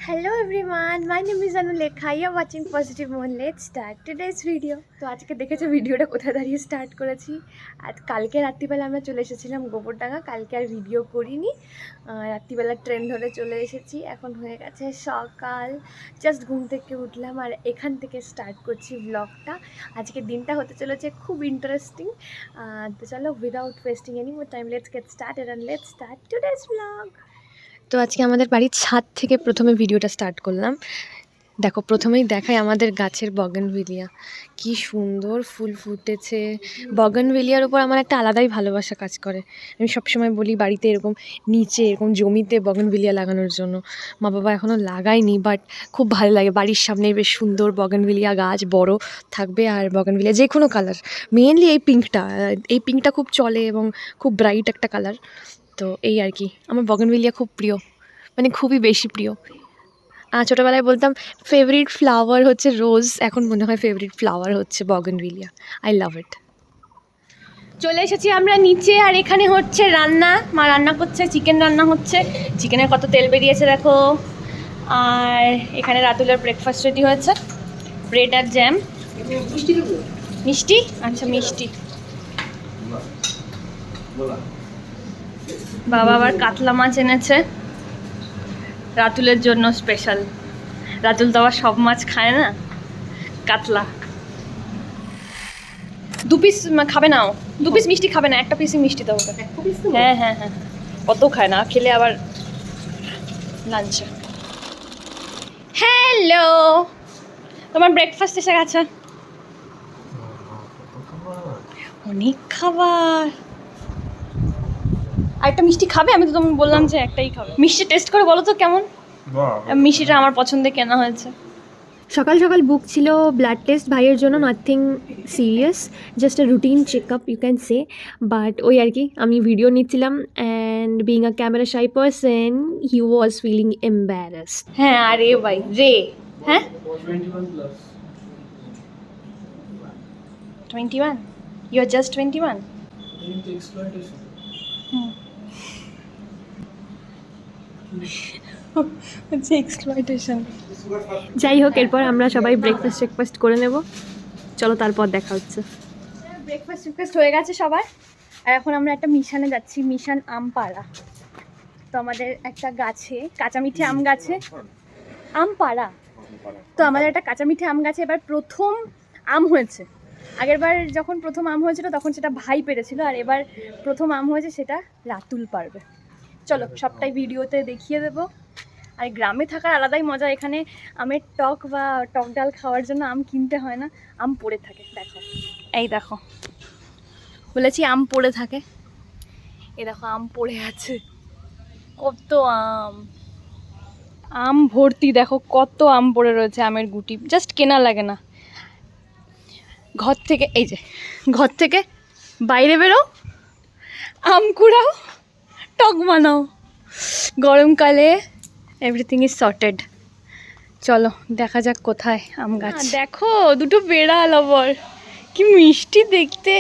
Hello everyone, my name is Anulekha. You are watching Positive Moon. Let's start today's video. তো আজকে দেখেছো ভিডিওটা কোথায় দাঁড়িয়ে স্টার্ট করেছি। আর কালকে রাত্রিবেলা আমরা চলে এসেছিলাম গোবরডাঙ্গা। কালকে আর ভিডিও করিনি, রাত্রিবেলা ট্রেন ধরে চলে এসেছি। এখন হয়ে গেছে সকাল, জাস্ট ঘুম থেকে উঠলাম আর এখান থেকে স্টার্ট করছি ব্লগটা। আজকের দিনটা হতে চলেছে খুব ইন্টারেস্টিং। তো চলো, without wasting any more time, let's get started and let's start today's blog. তো আজকে আমাদের বাড়ির ছাদ থেকে প্রথমে ভিডিওটা স্টার্ট করলাম। দেখো, প্রথমেই দেখাই আমাদের গাছের বগনভিলিয়া, কি সুন্দর ফুল ফুটেছে। বগনভিলিয়ার উপর আমার একটা আলাদাই ভালোবাসা কাজ করে। আমি সবসময় বলি বাড়িতে এরকম নিচে এরকম জমিতে বগনভিলিয়া লাগানোর জন্য। মা বাবা এখনও লাগায়নি, বাট খুব ভালো লাগে। বাড়ির সামনে বেশ সুন্দর বগনভিলিয়া গাছ বড় থাকবে, আর বগনভিলিয়া যে কোনো কালার, মেনলি এই পিঙ্কটা খুব চলে এবং খুব ব্রাইট একটা কালার। তো এই আর কি, আমার বগনভিলিয়া খুব প্রিয়, মানে খুবই বেশি প্রিয়। ছোটোবেলায় বলতাম ফেভারিট ফ্লাওয়ার হচ্ছে রোজ, এখন মনে হয় ফেভারিট ফ্লাওয়ার হচ্ছে বগনভিলিয়া। আই লাভ ইট। চলে এসেছি আমরা নিচে, আর এখানে হচ্ছে রান্না। মা রান্না করছে, চিকেন রান্না হচ্ছে। চিকেনের কত তেল বেরিয়েছে দেখো। আর এখানে রাতুলের ব্রেকফাস্ট রেডি হয়েছে, ব্রেড আর জ্যাম। মিষ্টি, আচ্ছা মিষ্টি। বাবা আবার কাতলা মাছ এনেছে রাতুলের জন্য স্পেশাল। রাতুল তো আবার সব মাছ খায় না, কাতলা। 2 পিস খাবে না, ও 2 পিস মিষ্টি খাবে না, একটা পিসই মিষ্টি দাও ওকে। হ্যাঁ হ্যাঁ হ্যাঁ, অত খায় না, খেলে আবার লাঞ্চে। হ্যালো, তোমার ব্রেকফাস্ট এসে গেছে। অনেক খাবার। আর একটা মিষ্টি খাবে? আমি তো তোমাকে বললাম যে একটাই খাবে। মিষ্টি টেস্ট করে বলো তো কেমন। মিষ্টিটা আমার পছন্দে কেনা হয়েছে। সকাল সকাল বুক ছিল ব্লাড টেস্ট ভাইয়ের জন্য, nothing serious, just a routine check up you can say. But ওই আর কি, আমি ভিডিও নিচ্ছিলাম and being a camera shy person he was feeling embarrassed. হ্যাঁ আরে ভাই রে, হ্যাঁ 21, ইউ আর জাস্ট 21। হচ্ছে এক্সপ্লয়টেশন। যাই হোক, এরপর আমরা সবাই ব্রেকফাস্ট করে নেব। চলো তারপর দেখা হচ্ছে। ব্রেকফাস্ট হয়ে গেছে সবার, আর এখন আমরা একটা মিশানে যাচ্ছি, মিশন আমপাড়া। তো আমাদের একটা গাছে কাঁচা মিঠে আম গাছে, আমপাড়া। তো আমাদের একটা কাঁচা মিঠে আম গাছে এবার প্রথম আম হয়েছে। আগেরবার যখন প্রথম আম হয়েছিল তখন সেটা ভাই পেরেছিল, আর এবার প্রথম আম হয়েছে সেটা রাতুল পারবে। চলো সবটাই ভিডিওতে দেখিয়ে দেবো। আর গ্রামে থাকার আলাদাই মজা। এখানে আমের টক বা টক ডাল খাওয়ার জন্য আম কিনতে হয় না, আম পড়ে থাকে। দেখো, এই দেখো, বলেছি আম পড়ে থাকে। এই দেখো আম পড়ে আছে, কত আম, আম ভর্তি। দেখো কত আম পড়ে রয়েছে, আমের গুটি, জাস্ট কেনা লাগে না। ঘর থেকে, এই যে ঘর থেকে বাইরে বেরো, আম কুড়াও, টক বানাও। গরমকালে এভরিথিং ইজ সর্টেড। চলো দেখা যাক কোথায় আম গাছ। দেখো দুটো বেড়াল, আবার কি মিষ্টি দেখতে।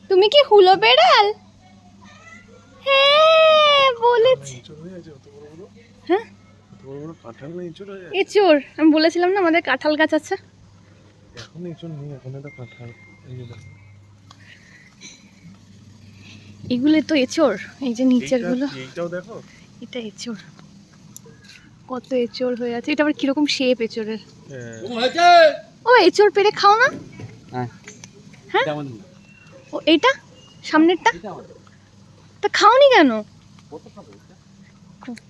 তুমি কি হুলো বেড়াল? হ্যাঁ বলেছি। হ্যাঁ এঁচোড়, আমি বলেছিলাম না আমাদের কাঁঠাল গাছ আছে। এগুলো তো এঁচোড়, এই যে নিচের গুলো, এটা এঁচোড়। কত এঁচোড় হয়ে আছে, এটা আবার কিরকম শেপ এঁচোড়ের। ও এঁচোড় পেরে খাও না? হ্যাঁ ও এইটা সামনেরটা, তা খাওনি কেন?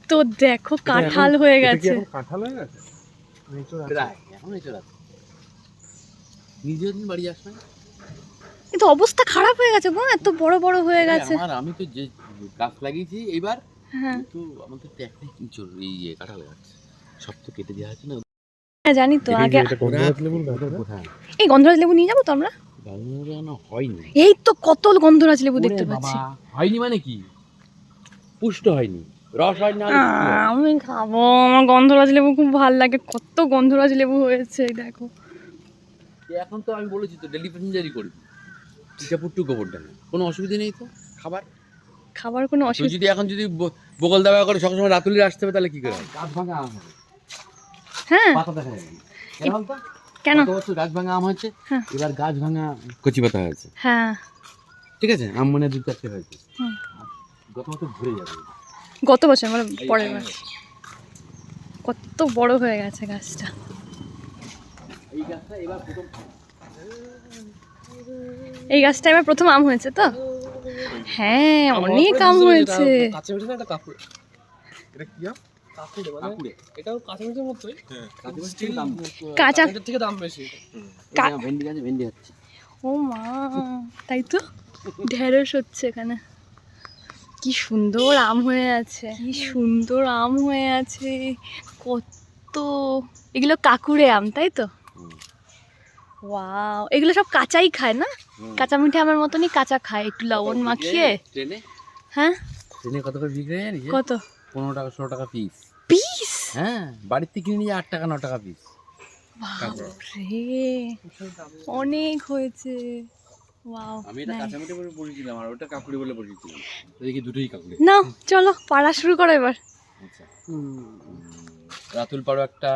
তো দেখো কাঁঠাল হয়ে গেছে। কিন্তু অবস্থা খারাপ হয়ে গেছে গো, এত বড় বড় হয়ে গেছে। আমি তো যে গাছ লাগিয়েছি এইবার, হ্যাঁ তো আমাদের তো একটাই ইঁচড়, এই কাঁঠাল গাছ, সব তো কেটে দেওয়া আছে না। হ্যাঁ জানি তো। আগে এই গন্ধরাজ লেবু নিয়ে যাবো তো আমরা। হয়নি, এই তো কত গন্ধরাজ লেবু দেখতে পাচ্ছি। হয়নি মানে কি, পুষ্ট হয়নি, রস হয় না। আমি খাবো, আমার গন্ধরাজ লেবু খুব ভালো লাগে। কত গন্ধরাজ লেবু হয়েছে দেখো। এখন তো আমি বলেছি তো ডেলি প্যাসেঞ্জারই করি, ইটাপুর টু গোবরডাঙ্গা, কোনো অসুবিধা নেই তো। খাবার কোনো অসুবিধা যদি এখন যদি বকল দাবা করে সবসময় রাতুলির আসতে হবে, তাহলে কি করে হবে? গাছ ভাঙা আম হবে, হ্যাঁ পাতা দেখা যাবে না। কেন বলতো? কেন? গত বছর গাছ ভাঙা আম হয়েছে, হ্যাঁ। এবার গাছ ভাঙা কচি পাতা হয়েছে। হ্যাঁ ঠিক আছে, আম মানে 2-4টে হয়েছে। হুম। গত বছর ভরে যাবে। গত বছর মানে পরের বার কত বড় হয়ে গেছে গাছটা। এই গাছটা এবার প্রথম এই গাছটা এবার প্রথম আম হয়েছে তো? হ্যাঁ অনেক আম হয়েছে। কাঁচা মিঠে না এটা কাকুরে। এটা কি আম? কাকুরে মানে কাকুরে। এটাও কাঁচা মিঠের মতোই। হ্যাঁ। কাকুরের থেকে দাম বেশি। কাঁচা মিঠের থেকে দাম বেশি। কা- এই ভেন্ডি গাছে ভেন্ডি হচ্ছে। ও মা, তাই তো ঢেঁড়স হচ্ছে এখানে। কি সুন্দর আম হয়ে আছে, কি সুন্দর আম হয়ে আছে, কত। এগুলো কাকুরে আম তাই তো? ওয়াও, এগুলো সব কাঁচাই খায় না? কাঁচা মিঠে আমার মতনই কাঁচা খায়, একটু লবণ মাখিয়ে। ট্রেনে হ্যাঁ ট্রেনে কত করে বিক্রি হয় জানিস? কত 15 টাকা 16 টাকা পিস। পিস? হ্যাঁ, বাড়িতে কিনে নিয়ে 8 টাকা 9 টাকা পিস। বাপরে, অনেক হয়েছে। ওয়াও, আমি এটা কাঁচা মিঠে বলে বলেছিলাম, আর ওটা কাকুরি বলে বলেছিলাম। এদিকে দুটোই কাকুরি। নাও চলো পাড়া শুরু করো এবার। আচ্ছা, রাতুল পারো একটা,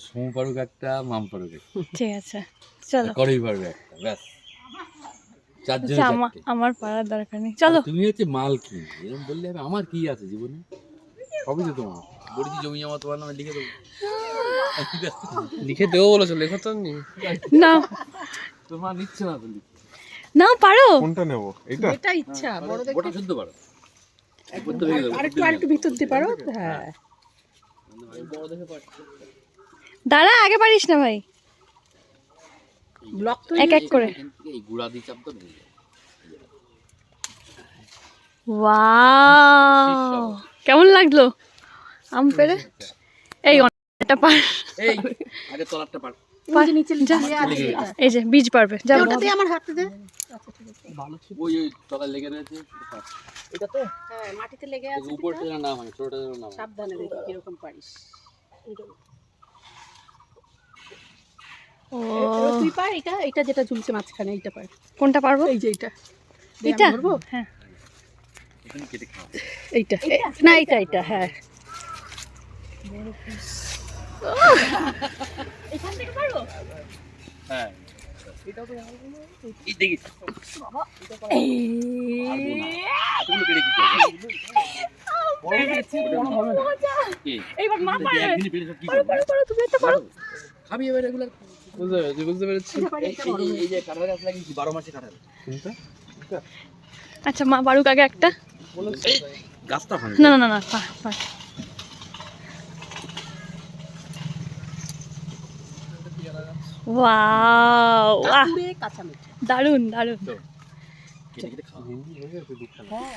সমু পারুক একটা, মাম পারুক একটা, ঠিক আছে চলো। করই পারবে একটা, ব্যাস। চারজন আচ্ছা, আমার পাড়ার দরকার নেই, চলো। তুমি হচ্ছে মাল কিন, এরকম বললে হবে আমার কি আছে জীবনে, সবই তো তোমার। বলেছি জমি জমা তোমার নামে লিখে দেবো। লিখে দেবো বলেছো, লেখো তো নি। না তোমার নিচ্ছে না তো লিখে। নাও পারো। কোনটা নেব? এটা? এটা ইচ্ছা বড় দেখে ওটা শুদ্ধ পারো। আরেকটু ভিতর দিতে পারো। হ্যাঁ দাঁড়া, আগে পারিস না ভাই। ব্লক তো এক এক করে। এই গুড়া দিয়ে চাপ তো ভেঙে যাবে। ওয়াও, কেমন লাগলো আম পেড়ে? এই এটা পার, এই আগে তলারটা পার। নিচে যা। আছে এটা। এই যে বীজ পারবে, যাও। ওটাতে আমার হাতে দে। ওই তলায় লেগে রয়েছে, এটা তো হ্যাঁ মাটিতে লেগে আছে। উপরটা যেন না হয়, ছোটটা যেন না হয়। সাবধানে দেখি কিরকম পারিস। ও, এবার তুই পার এটা, এটা যেটা ঝুলছে মাঝখানে এইটা পার। কোনটা পারবো? এই যে এটা। দে, এটা আমি ধরবো? হ্যাঁ। এখানে কেটে খাও। এইটা না এটা হ্যাঁ। এখান থেকে পারবো? হ্যাঁ, এই দেখি পারবো না। এতগুলো কেটে কি করবো? কি? এইবার মা পারবে। একদিনই পেরে সব কি পারো করবো? পারো পারো, তুমি একটা পারো। খাবি এবার এগুলো। বুঝতে পেরেছি। এই যে কাঁঠাল গাছ লাগিয়েছি 12 মাসে কাঁঠাল। কোনটা? আচ্ছা মা পারুক আগে একটা। এই গাছটা ভাঙবে। না না না না, পার। ওয়াও, বাহ, পুরে কাঁচা মিঠে। দারুন দারুন। কেটে কেটে খাও। হ্যাঁ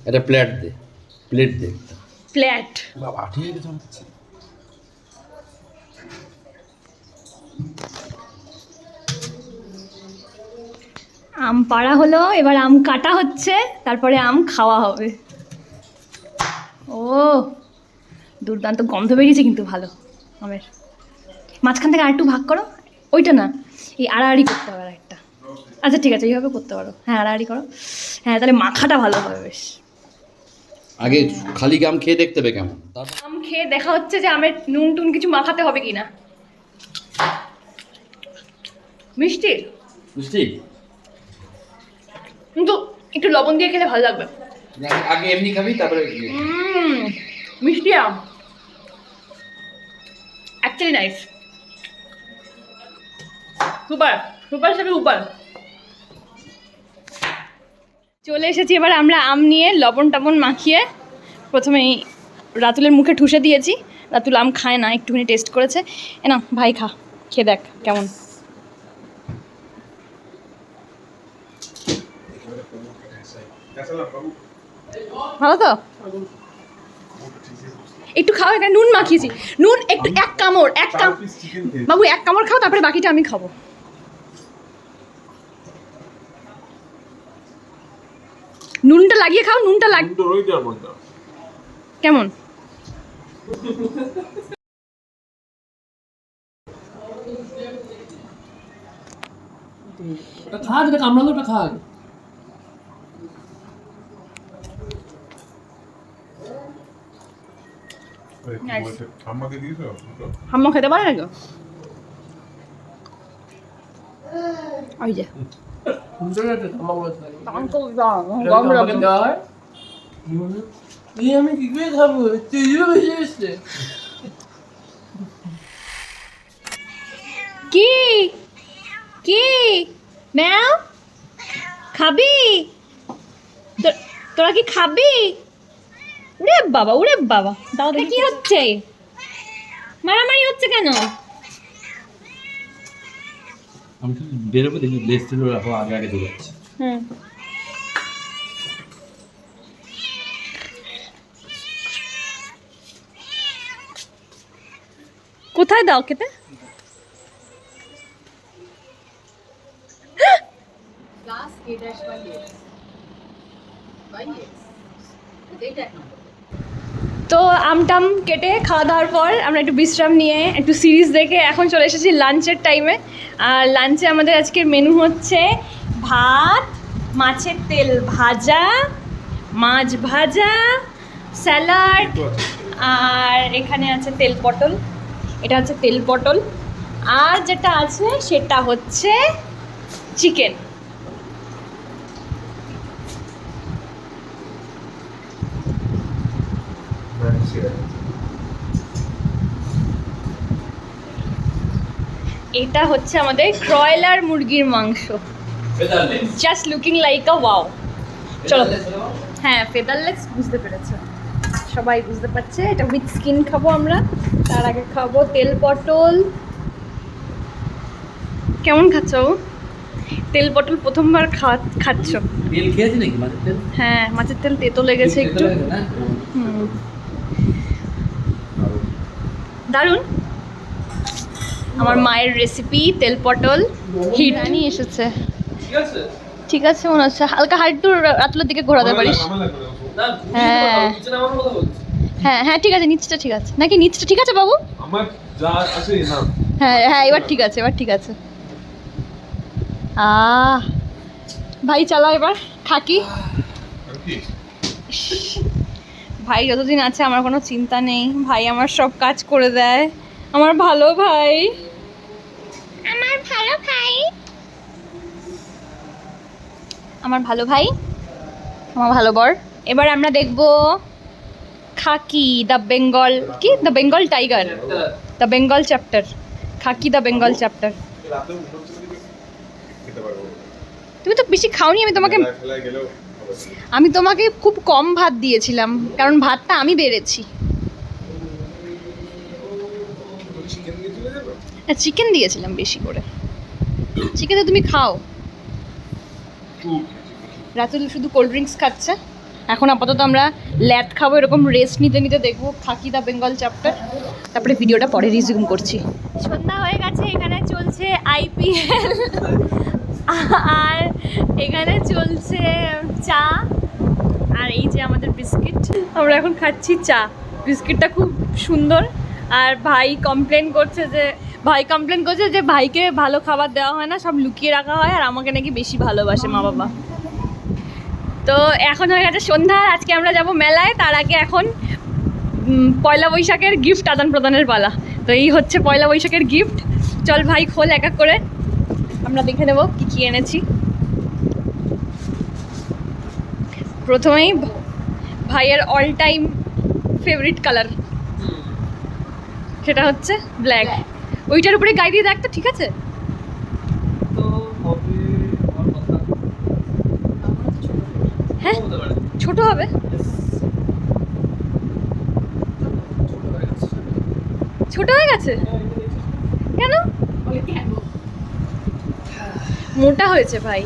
এটা প্লেট দে, প্লেট দে। প্লেট। বাবা ঠিক আছে হচ্ছে। আম পাড়া হলো, এবার আম কাটা হচ্ছে, তারপরে আম খাওয়া হবে। ও দুর্দান্ত গন্ধ বেরিয়েছে কিন্তু ভালো আমের। মাঝখান থেকে আরেকটু ভাগ করো, ওইটা না, এই আড়াআড়ি করতে হবে একটা। আচ্ছা ঠিক আছে, এইভাবে করতে পারো। হ্যাঁ আড়াআড়ি করো। হ্যাঁ তাহলে মাখাটা ভালো হবে বেশ। আগে খালি আম খেয়ে দেখতে হবে কেমন। আম খেয়ে দেখা হচ্ছে যে আমের নুন টুন কিছু মাখাতে হবে কিনা। মিষ্টি বুঝলি? কিন্তু একটু লবণ দিয়ে খেলে ভালো লাগবে। আগে এমনি খাবি তারপরে মিষ্টি আম অ্যাকচুয়ালি নাইস। সুপার সুপার হিসেবে সুপার। চলে এসেছি এবার আমরা আম নিয়ে, লবণ টবণ মাখিয়ে প্রথমেই রাতুলের মুখে ঠুসে দিয়েছি। রাতুল আম খায় না, একটুখানি টেস্ট করেছে। এ না ভাই খা, খেয়ে দেখ কেমন। ভালো তো? একটু খাও, এখানে নুন মাখিয়েছি। নুন একটু, এক কামড়, বাবু এক কামড় খাও, তারপরে বাকিটা আমি খাবো। নুনটা লাগিয়ে খাও, নুনটা কেমন? ওটা খা, যেটা কামড়ালো ওটা খা। ঠাম্মাকে দিয়েছো? হাম্মা খেতে পারে নাকি? ওই যে আমি কি করে খাবো? তুই বেশি এসছে। কি কি নাও খাবি? তোরা কি খাবি? উড়ে বাবা দাও দেখি। কি হচ্ছে? মারামারি হচ্ছে কেন? আমি তো বেরোবো দেখি লেস ছিল রাখো আগে আগে চলে যাচ্ছে। হুম কোথায় দাও খেতে? তো আমটাম কেটে খাওয়া দাওয়ার পর আমরা একটু বিশ্রাম নিয়ে একটু সিরিজ দেখে এখন চলে এসেছি লাঞ্চের টাইমে। আর লাঞ্চে আমাদের আজকের মেনু হচ্ছে ভাত, মাছের তেল ভাজা, মাছ ভাজা, স্যালাড, আর এখানে আছে তেল পটল। এটা হচ্ছে তেল পটল। আর যেটা আছে সেটা হচ্ছে চিকেন। এটা হচ্ছে আমাদের ব্রয়লার মুরগির মাংস। জাস্ট লুকিং লাইক আ ওয়াও। চলো। হ্যাঁ ফেদারলেস বুঝতে পেরেছো, সবাই বুঝতে পারছে। এটা উইথ স্কিন খাবো আমরা। তার আগে খাবো তেল পটল। কেমন খাচ্ছ? তেল পটল প্রথমবার খাচ্ছ? তেল খেয়েছি নাকি মাছের তেল? হ্যাঁ মাছের তেল তেতো লেগেছে একটু। হুম দারুণ। আমার মায়ের রেসিপি তেল পটল। হিরানি এসেছে। ঠিক আছে? ঠিক আছে মনে হচ্ছে। হালকা হাইটু রাতুলের দিকে ঘোরাতে পারিস। না, হ্যাঁ। নিচে নামানোর কথা বলছি। হ্যাঁ হ্যাঁ ঠিক আছে, নিচটা ঠিক আছে নাকি? নিচটা ঠিক আছে বাবু? আমার যা আছে না। হ্যাঁ হ্যাঁ এবার ঠিক আছে, এবার ঠিক আছে। ভাই চালাও এবার খাকি। আর কি? ভাই যতদিন আছে আমার কোনো চিন্তা নেই। ভাই আমার সব কাজ করে দেয়। আমার ভালো ভাই, আমার ভালো ভাই, আমার ভালো ভাই, আমার ভালো বর। এবার আমরা দেখব খাকি দ্য বেঙ্গল, কি the Bengal tiger, the Bengal chapter. Khakee the Bengal chapter. রাতে উঠে চলে খেতে পারবো। তুমি তো বেশি খাওনি। খেলায় গেলেও হবে। আমি তোমাকে খুব কম ভাত দিয়েছিলাম, কারণ ভাতটা আমি বেড়েছি। চিকেন দিয়ে চলে যাবো? হ্যাঁ চিকেন দিয়েছিলাম বেশি করে। চিকেন তো তুমি খাও। রাতুল শুধু কোল্ড ড্রিঙ্কস খাচ্ছে। এখন আপাতত আমরা ল্যাদ খাবো, এরকম রেস্ট নিতে নিতে দেখবো খাকি দ্য বেঙ্গল চ্যাপ্টার। তারপরে ভিডিওটা পরে রিজিউম করছি। সন্ধ্যা হয়ে গেছে, এখানে চলছে IPL আর এখানে চলছে চা। আর এই যে আমাদের বিস্কিট, আমরা এখন খাচ্ছি চা। বিস্কিটটা খুব সুন্দর। আর ভাই কমপ্লেন করছে যে ভাইকে ভালো খাবার দেওয়া হয় না, সব লুকিয়ে রাখা হয়, আর আমাকে নাকি বেশি ভালোবাসে মা বাবা। তো এখন হয়ে গেছে সন্ধ্যা। আজকে আমরা যাব মেলায়। তার আগে এখন পয়লা বৈশাখের গিফট আদান প্রদানের পালা। তো এই হচ্ছে পয়লা বৈশাখের গিফট। চল ভাই খোল এক এক করে, আমরা দেখে নেব কী কী এনেছি। প্রথমেই ভাইয়ের অল টাইম ফেভারিট কালার, সেটা হচ্ছে ব্ল্যাক। ওইটার উপরে গায়ে দিয়ে দেখ তো, ঠিক আছে? তো হবে আমার কথা। হ্যাঁ হতে পারে। ছোট হবে। ছোট হয়ে গেছে কেন? মোটা হয়েছে ভাই,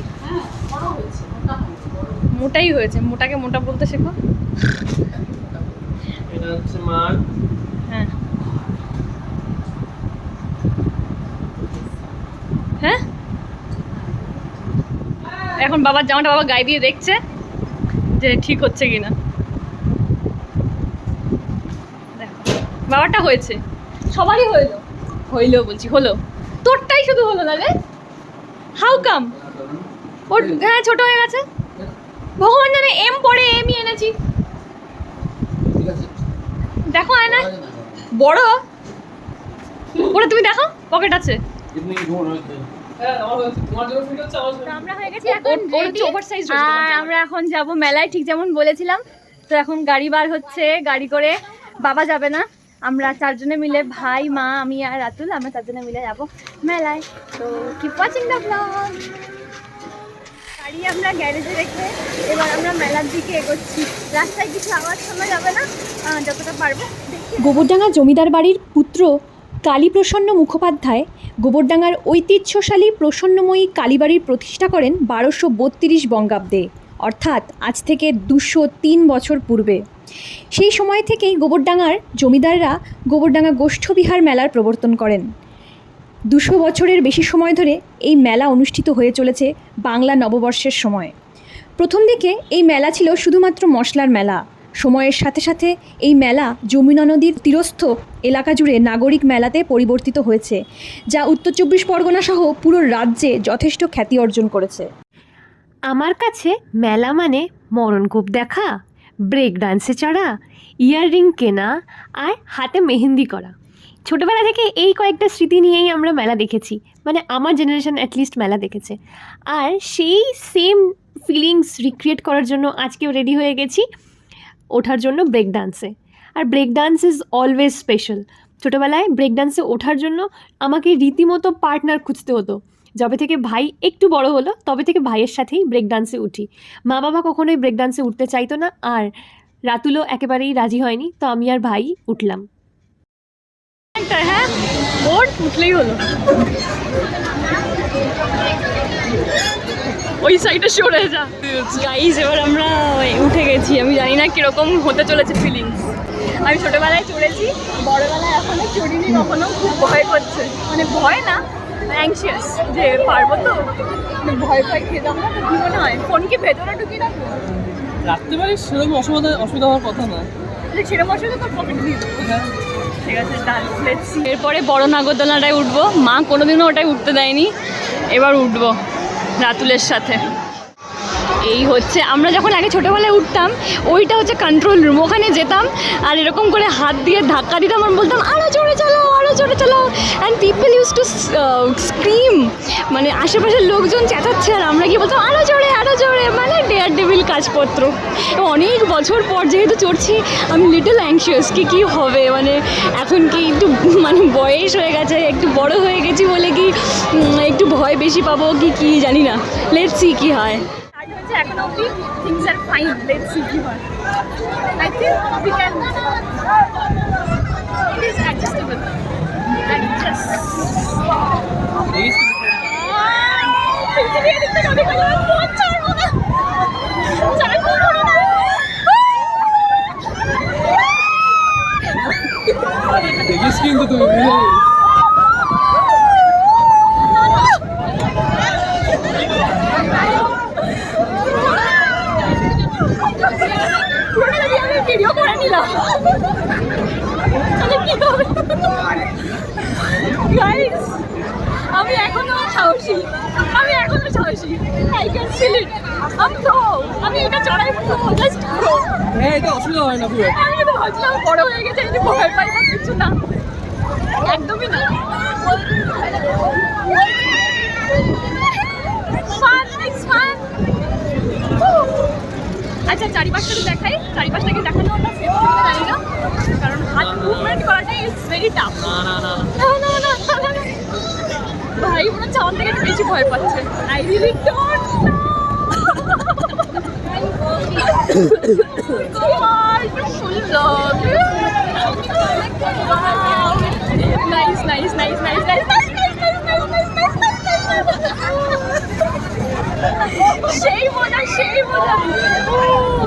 মোটাই হয়েছে। মোটাকে মোটা বলতে শেখো। এটা হচ্ছে মার। হ্যাঁ হ্যাঁ এখন বাবার জামাটা বাবা গায়ে দিয়ে দেখছে যে ঠিক হচ্ছে কিনা। বাবারটা হয়েছে, সবারই হইলো বলছি, হলো। তোরটাই শুধু হলো না রে, হাউ কাম? ওর হ্যাঁ ছোট হয়ে গেছে। ভগবান জানে, এম পড়ে এমই এনেছি। দেখো আয়না। বড় ওটা তুমি দেখো পকেট আছে। তো আমরা হয়ে গেছি এখন ready। আর আমরা এখন যাব মেলায়, ঠিক যেমন বলেছিলাম। তো এখন গাড়ি বার হচ্ছে, গাড়ি করে বাবা যাবে না, আমরা চারজনে মিলে, ভাই, মা, আমি আর রাতুল, আমরা চারজনে মিলে যাব মেলায়। তো কিপ ওয়াচিং দ্য ব্লগ। গাড়ি আমরা গ্যারেজে রেখে এবার আমরা মেলার দিকে এগোচ্ছি। রাস্তায় কিছু আওয়াজ শোনা যাবে না, যতটা পারবো। গোবরডাঙ্গা জমিদার বাড়ির পুত্র কালীপ্রসন্ন মুখোপাধ্যায় গোবরডাঙ্গার ঐতিহ্যশালী প্রসন্নময়ী কালীবাড়ির প্রতিষ্ঠা করেন 1232 বঙ্গাব্দে, অর্থাৎ আজ থেকে 203 বছর পূর্বে। সেই সময় থেকেই গোবরডাঙ্গার জমিদাররা গোবরডাঙ্গা গোষ্ঠবিহার মেলার প্রবর্তন করেন। 200 বছরের বেশি সময় ধরে এই মেলা অনুষ্ঠিত হয়ে চলেছে বাংলা নববর্ষের সময়। প্রথম দিকে এই মেলা ছিল শুধুমাত্র মশলার মেলা। সময়ের সাথে সাথে এই মেলা যমুনা নদীর তীরস্থ এলাকা জুড়ে নাগরিক মেলাতে পরিবর্তিত হয়েছে, যা উত্তর 24 পরগনা সহ পুরো রাজ্যে যথেষ্ট খ্যাতি অর্জন করেছে। আমার কাছে মেলা মানে মরণকূপ দেখা, ব্রেক ডান্সে চড়া, ইয়াররিং কেনা আর হাতে মেহেন্দি করা। ছোটোবেলা থেকে এই কয়েকটা স্মৃতি নিয়েই আমরা মেলা দেখেছি, মানে আমার জেনারেশন অ্যাটলিস্ট মেলা দেখেছে। আর সেই সেম ফিলিংস রিক্রিয়েট করার জন্য আজকেও রেডি হয়ে গেছি ওঠার জন্য ব্রেক ডান্সে। আর break dance is always special. ছোটোবেলায় ব্রেক ডান্সে ওঠার জন্য আমাকে রীতিমতো পার্টনার খুঁজতে হতো। যবে থেকে ভাই একটু বড় হলো তবে থেকে ভাইয়ের সাথেই ব্রেক ডান্সে উঠি। মা বাবা কখনোই ব্রেক ডান্সে উঠতে চাইতো না, আর রাতুলও একেবারেই রাজি হয়নি, তো আমি আর ভাই উঠলাম। হ্যাঁ, ওর উঠলেই হলো। ওই সাইডে সরে যা গাইস। এবার আমরা উঠে গেছি, আমি জানি না কিরকম হতে চলেছে ফিলিংস। আমি ছোটোবেলায় চড়েছি, বড়োবেলায় এখনো চড়িনি কখনো, খুব ভয় করছে, মানে ভয় না, অ্যাংশিয়াস যে পারবো তো, মানে ভয় খেতাম না। তো কি মনে হয় ফোন কি ভেতরে ঢুকি রাখবো? রাত্রিবেলা সেরকম অসুবিধা হওয়ার কথা না। সেরকম অসুবিধা তো পকেট দিয়ে দেবো। ঠিক আছে, এরপরে বড় নাগরদোলনাটায় উঠবো। মা কোনোদিনও ওটাই উঠতে দেয়নি, এবার উঠবো রাতুলের সাথে। এই হচ্ছে, আমরা যখন আগে ছোটোবেলায় উঠতাম, ওইটা হচ্ছে কন্ট্রোল রুম, ওখানে যেতাম আর এরকম করে হাত দিয়ে ধাক্কা দিতাম আর বলতাম আরও জোরে চালাও, আরও জোরে চালাও। And people use to scream, মানে আশেপাশের লোকজন চেঁচাচ্ছে আর আমরা কি বলতাম আরও জোরে, আরও জোরে, মানে ডেয়ার ডেভিল কাজপত্র। অনেক বছর পর যেহেতু চড়ছি, আমি লিটল অ্যাংশিয়াস কী হবে, মানে এখন কি একটু মানে বয়স হয়ে গেছে, একটু বড় হয়ে গেছি বলে কি একটু ভয় বেশি পাবো কি জানি না। লেটস সি কি হয়। এখন অবধি things are fine. Let's see কি হয়। I think we can. It is adjustable. Adjust. পৃথিবী এদিক থেকে ওদিক হয়ে যাবে, ফোন ছাড়বো না। ছাড়বো না। দেখিস কিন্তু তুমি ভিডিও করে নিলাম। আমি এখনো সাহসী, I can feel it. আমি এটা চড়াই জাস্ট হ্যাঁ, এটা অসুবিধা হয় না পুরো। আমি তো ভাবছিলাম বড় হয়ে গেছে, এই যে ভয় পাই না, কিছু না, একদমই না। Fun, it's fun. আচ্ছা, চারিপাশটা দেখাই, চারিপাশটাকে দেখানো ওটা সেফ কিনা জানি না, কারণ হাত মুভমেন্ট করাটা ইজ ভেরি টাফ। না, ভাই মনে হচ্ছে আমার থেকে একটু বেশি ভয় পাচ্ছে। I really don't know. সেই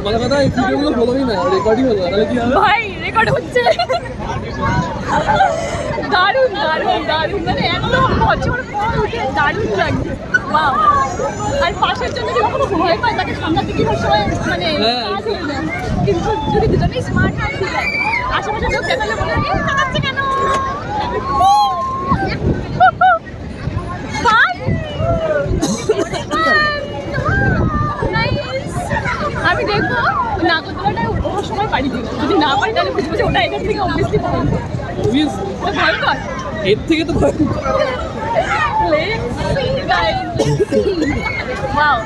মজা কথা এই ভিডিওগুলো বলোই না, রেকর্ডিং হলো, তাহলে কি হবে? ভাই রেকর্ড হচ্ছে। দারুণ, মানে এত বছর পর উঠে দারুণ লাগছে। ওয়াও। আর পাশের জন্য যদি কখনো ভয় পায় তাকে সামলাতে কি সময় মানে কাজ হয়ে যায়, কিন্তু যদি দুজনেই স্মার্ট হয় ঠিক আছে। আশেপাশে লোক চেঁচালে বলে চালাচ্ছে কেন। আমি দেখবো নাগরদোলাটায় ওঠার সময় পাড়ি দিব, যদি না পারি তাহলে বুঝবো যে ওটা এখান থেকে অবভিয়াসলি Obviously, ভয়ঙ্কর। এর থেকে তো ভয়ঙ্কর। Wow,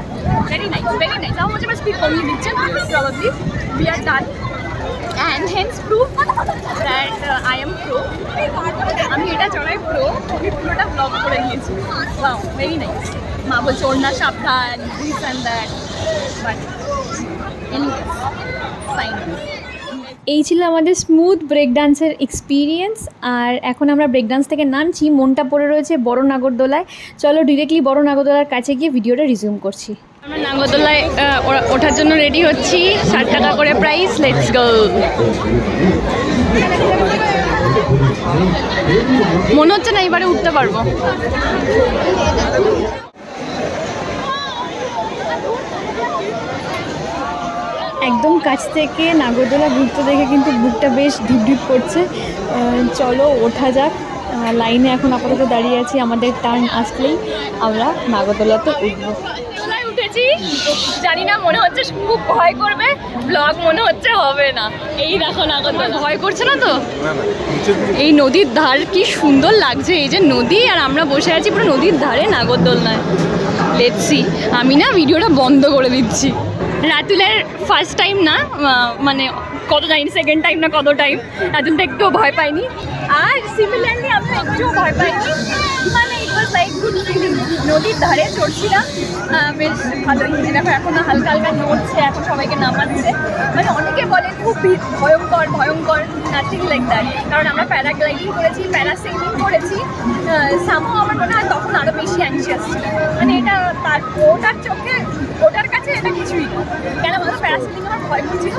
very nice, very nice. How much of a speed কমিয়ে দিচ্ছেন? Probably we are done. And hence proof that I am pro. আমি এটা চড়াই pro, আমি পুরোটা ব্লগ করে নিয়েছি। Wow, very nice. মা বলছে ওর না সাবধান, this and that. But anyways, fine. এই ছিল আমাদের স্মুথ ব্রেক ডান্সের এক্সপিরিয়েন্স। আর এখন আমরা ব্রেক ডান্স থেকে নামছি, মনটা পড়ে রয়েছে বড় নাগরদোলায়। চলো ডিরেক্টলি বড় নাগরদোলার কাছে গিয়ে ভিডিওটা রিজিউম করছি। আমরা নাগরদোলায় ওঠার জন্য রেডি হচ্ছি, 60 টাকা করে প্রাইস। Let's go. মনে হচ্ছে না এবারে উঠতে পারবো। একদম কাছ থেকে নাগরদোলা ঘুরতে দেখে কিন্তু বুকটা বেশ ঢিপ ঢিপ করছে। চলো ওঠা যাক। লাইনে এখন আপাতত দাঁড়িয়ে আছি, আমাদের টার্ন আসলেই আমরা নাগরদোলাতে উঠবো। নাগরদোলায় উঠেছি, জানি না মনে হচ্ছে খুব ভয় করবে, ব্লগ মনে হচ্ছে হবে না। এই দেখো নাগরদোলা, ভয় করছে না তো? এই নদীর ধার কি সুন্দর লাগছে, এই যে নদী আর আমরা বসে আছি পুরো নদীর ধারে নাগরদোলনায়। Let's see. আমি না ভিডিওটা বন্ধ করে দিচ্ছি। রাতুলের ফার্স্ট টাইম না, মানে কত জানি সেকেন্ড টাইম না কত টাইম, রাতুল তো একটুও ভয় পাইনি। আর সিমিলারলি আমি একটুও ভয় পাইনি, মানে ইট ওয়াজ লাইক গুড ফিলিং। নদীর ধারে চড়ছিলাম, বেশ ভালোই। দেখো এখনো হালকা হালকা নড়ছে, এখন সবাইকে নামাচ্ছে। মানে অনেকে বলে খুব ভয়ঙ্কর ভয়ঙ্কর, নাথিং লাইক দ্যাট। কারণ আমরা প্যারাগ্লাইডিং করেছি, প্যারাসেলিং করেছি। সামও আমার মনে হয় তখন আরও বেশি অ্যাংশিয়াস ছিল। মানে এটা তার ওটার চোখে, ওটার কাছে এটা কিছুই না। কেন বলো, প্যারাসেলিং আমার ভয় করছিল,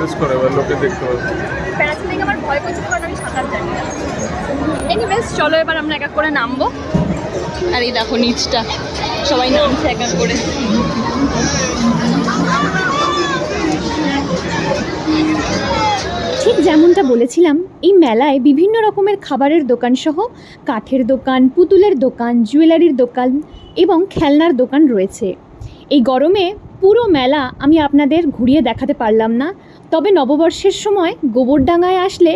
প্যারাসেলিং আমার ভয় করছিল কারণ আমি সাঁতার জানি না। এনিওয়েজ চলো এবার আমরা এক এক করে নামবো। আর এই দেখো নিচটা, সবাই নামছে এক এক করে। ঠিক যেমনটা বলেছিলাম, এই মেলায় বিভিন্ন রকমের খাবারের দোকান সহ কাঠের দোকান, পুতুলের দোকান, জুয়েলারির দোকান এবং খেলনার দোকান রয়েছে। এই গরমে পুরো মেলা আমি আপনাদের ঘুরিয়ে দেখাতে পারলাম না, তবে নববর্ষের সময় গোবরডাঙ্গায় আসলে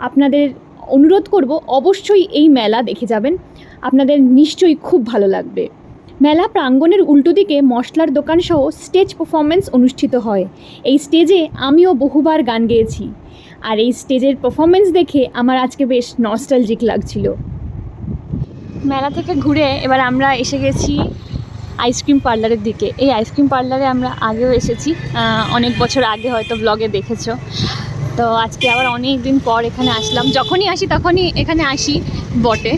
আপনাদের অনুরোধ করব অবশ্যই এই মেলা দেখে যাবেন, আপনাদের নিশ্চয়ই খুব ভালো লাগবে। মেলা প্রাঙ্গণের উল্টো দিকে মশলার দোকান সহ স্টেজ পারফরমেন্স অনুষ্ঠিত হয়। এই স্টেজে আমিও বহুবার গান গেয়েছি, আর এই স্টেজের পারফরমেন্স দেখে আমার আজকে বেশ নস্টালজিক লাগছিল। মেলা থেকে ঘুরে এবার আমরা এসে গেছি আইসক্রিম পার্লারের দিকে। এই আইসক্রিম পার্লারে আমরা আগেও এসেছি, অনেক বছর আগে হয়তো ব্লগে দেখেছো। তো আজকে আবার অনেক দিন পর এখানে আসলাম। যখনই আসি তখনই এখানে আসি বটে,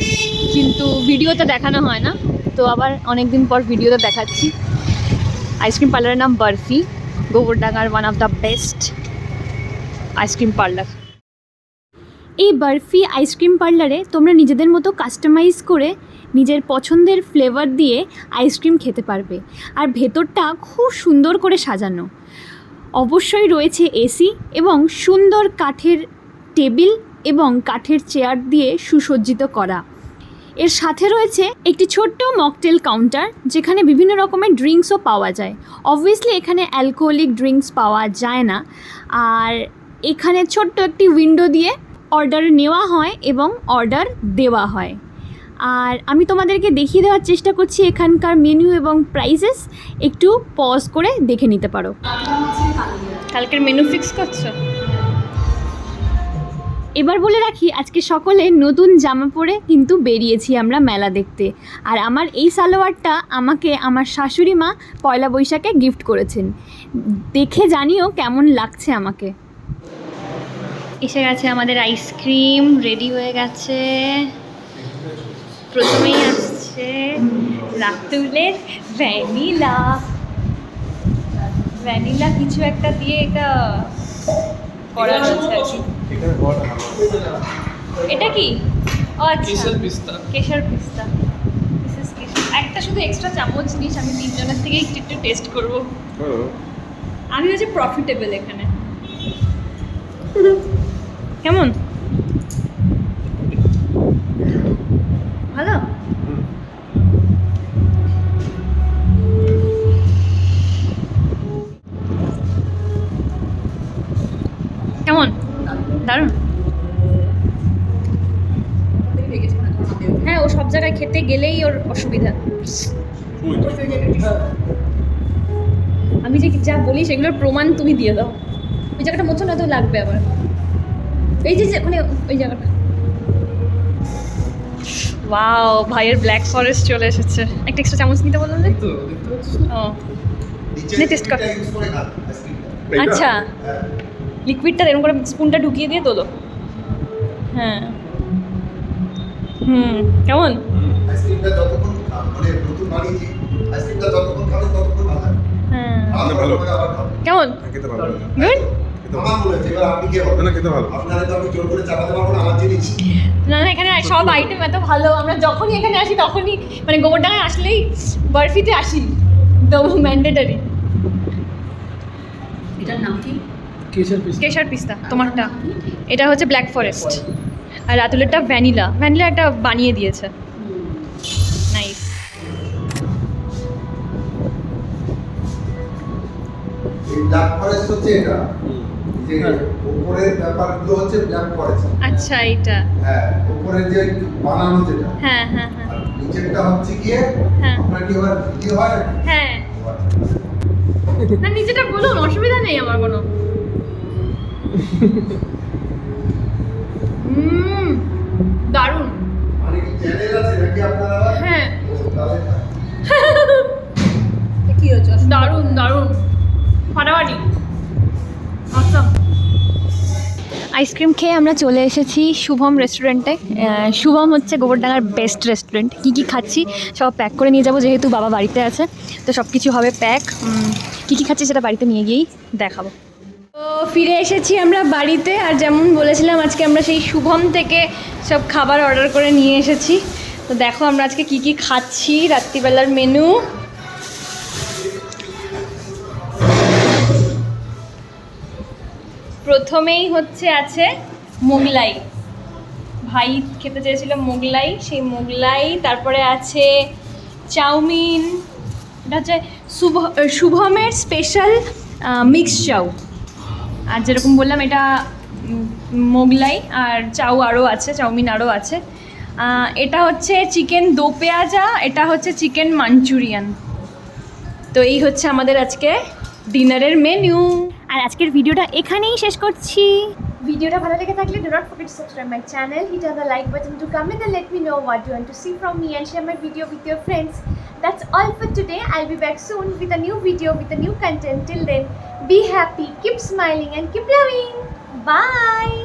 কিন্তু ভিডিওতে দেখানো হয় না। তো আবার অনেক দিন পর ভিডিওতে দেখাচ্ছি। আইসক্রিম পার্লারের নাম বরফি, গোবরডাঙ্গার one of the best ice cream parlour. এই বরফি আইসক্রিম পার্লারে তোমরা নিজেদের মতো কাস্টমাইজ করে নিজের পছন্দের ফ্লেভার দিয়ে আইসক্রিম খেতে পারবে, আর ভেতরটা খুব সুন্দর করে সাজানো। অবশ্যই রয়েছে এসি এবং সুন্দর কাঠের টেবিল এবং কাঠের চেয়ার দিয়ে সুসজ্জিত করা। এর সাথে রয়েছে একটি ছোট্ট মকটেল কাউন্টার, যেখানে বিভিন্ন রকমের ড্রিঙ্কসও পাওয়া যায়। অবভিয়াসলি এখানে অ্যালকোহলিক ড্রিঙ্কস পাওয়া যায় না। আর এখানে ছোট্ট একটি উইন্ডো দিয়ে অর্ডার নেওয়া হয় এবং অর্ডার দেওয়া হয়। আর আমি তোমাদেরকে দেখিয়ে দেওয়ার চেষ্টা করছি এখানকার মেনু এবং প্রাইসেস, একটু পজ করে দেখে নিতে পারো। কালকের মেনু ফিক্স করছো? এবার বলে রাখি, আজকে সকলে নতুন জামা পরে কিন্তু বেরিয়েছি আমরা মেলা দেখতে। আর আমার এই সালোয়ারটা আমাকে আমার শাশুড়ি মা পয়লা বৈশাখে গিফট করেছেন। দেখে জানিও কেমন লাগছে আমাকে। এসে গেছে আমাদের আইসক্রিম, রেডি হয়ে গেছে। প্রথমেই আসছে রাতুলের ভ্যানিলা, ভ্যানিলা কিছু একটা দিয়ে এটা করা হয়েছে আর কি। এটা কি? ও আচ্ছা, কেশর পিস্তা। কেশর পিস্তা। একটা শুধু এক্সট্রা চামচ নিস, আমি তিনজনের থেকে একটু একটু টেস্ট করবো। আমি হচ্ছে প্রফিটেবল এখানে। কেমন? ভালো? কেমন? দারুণ। হ্যাঁ, ও সব জায়গায় খেতে গেলেই ওর অসুবিধা। আমি যে যা বলি সেগুলোর প্রমাণ তুমি দিয়ে দাও। ওই জায়গাটা মোছো না তো লাগবে আবার। এই যে মানে ওই জায়গাটা। ওয়াও, ভাইয়ের ব্ল্যাক ফরেস্ট চলে এসেছে। একটা এক্সট্রা চামচ নিতে বললাম না? ও নে টেস্ট কর। আচ্ছা, লিকুইডটা এরকম করে স্পুনটা ঢুকিয়ে দিয়ে তোলো। হ্যাঁ, কেমন? আইসক্রিমটা যতক্ষণ মানে নতুন বানিয়েছি, আইসক্রিমটা যতক্ষণ খাবে ততক্ষণ ভালো লাগে। হ্যাঁ, ভালো। আবার খাবে। কেমন? খেতে ভালো লাগে। গুড। আমার মনে হচ্ছে এবার আপনি কি হবে? না খেতে ভালো। আপনারা তো আমি জোর করে চাপাতে পারবো না আমার জিনিস। না না, এখানে সব আইটেম এত ভালো। আমরা যখনই এখানে আসি তখনই মানে গোবরডাঙ্গায় আসলেই বরফিতে আসি, তো ম্যান্ডেটারি। এটার নাম কি? কেশর পিস্তা। তোমারটা এটা হচ্ছে ব্ল্যাক ফরেস্ট, আর রাতুলেরটা ভ্যানিলা। ভ্যানিলা একটা বানিয়ে দিয়েছে, নাইস। এই ব্ল্যাক ফরেস্ট হচ্ছে এটা। যে উপরের ব্যাপারগুলো হচ্ছে ব্ল্যাক ফরেস্ট। আচ্ছা, এইটা হ্যাঁ, উপরের যে বানানো যেটা। হ্যাঁ হ্যাঁ হ্যাঁ আর নিচেরটা হচ্ছে গিয়ে হ্যাঁ আপনার কি আবার ভিডিও হয় না? হ্যাঁ। না, নিচেটা বলুন, অসুবিধা নেই আমার কোনো। দারুণ। মানে কি চ্যানেল আছে নাকি আপনার আবার? হ্যাঁ, ও, তাহলে কি হচ্ছে? দারুণ দারুণ, ফাটাফাটি, অসাম। আইসক্রিম খেয়ে আমরা চলে এসেছি শুভম রেস্টুরেন্টে। শুভম হচ্ছে গোবরডাঙ্গার বেস্ট রেস্টুরেন্ট। কী কী খাচ্ছি সব প্যাক করে নিয়ে যাবো, যেহেতু বাবা বাড়িতে আছে, তো সব কিছু হবে প্যাক। কী কী খাচ্ছি সেটা বাড়িতে নিয়ে গিয়েই দেখাবো। তো ফিরে এসেছি আমরা বাড়িতে, আর যেমন বলেছিলাম আজকে আমরা সেই শুভম থেকে সব খাবার অর্ডার করে নিয়ে এসেছি। তো দেখো আমরা আজকে কী কী খাচ্ছি, রাত্রিবেলার মেনু। প্রথমেই হচ্ছে আছে মোগলাই। ভাই খেতে চেয়েছিল মোগলাই, সেই মোগলাই। তারপরে আছে চাউমিন, এটা হচ্ছে শুভমের স্পেশাল মিক্স চাউ। আর যেরকম বললাম এটা মোগলাই, আর চাউ আরও আছে, চাউমিন আরও আছে। এটা হচ্ছে চিকেন দো পেঁয়াজা, এটা হচ্ছে চিকেন মাঞ্চুরিয়ান। তো এই হচ্ছে আমাদের আজকে ডিনারের মেনু। আর আজকের ভিডিওটা এখানেই শেষ করছি। ভিডিওটা ভালো লেগে থাকলে do not forget to subscribe my channel, hit on the like button to comment and let me know what you want to see from me and share my video with your friends. That's all for today. I'll be back soon with a new video, with a new content. Till then, be happy, keep smiling and keep loving. Bye.